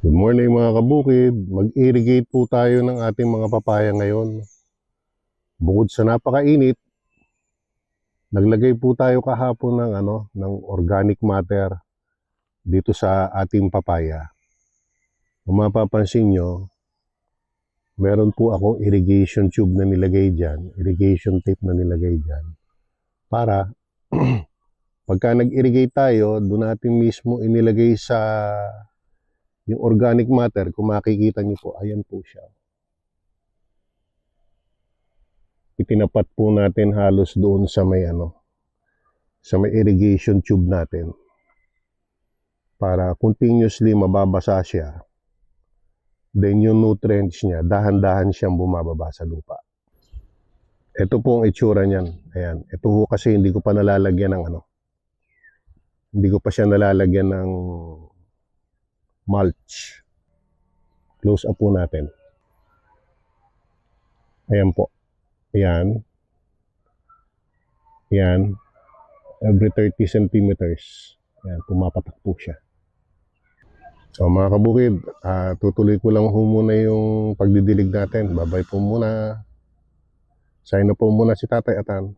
Good morning mga kabukid. Mag-irrigate po tayo ng ating mga papaya ngayon. Bukod sa napakainit, naglagay po tayo kahapon ng organic matter dito sa ating papaya. Kung mapapansin nyo, meron po akong irrigation tube na nilagay dyan, irrigation tape na nilagay dyan, para pagka nag-irrigate tayo, doon natin mismo inilagay sa yung organic matter. Kung makikita nyo po, ayan po siya. Itinapat po natin halos doon sa may sa may irrigation tube natin para continuously mababasa siya, then yung nutrients niya dahan-dahan siyang bumababa sa lupa. Ito po ang itsura niyan. Ayan, ito po kasi hindi ko pa nalalagyan ng hindi ko pa siya nalalagyan ng mulch. Close up po natin. Ayan po. Ayan. Ayan. Every 30 centimeters. Ayan, pumapatak po siya. So mga kabukid, tutuloy ko lang po muna yung pagdidilig natin. Babay po muna. Sign na po muna si Tatay Atan.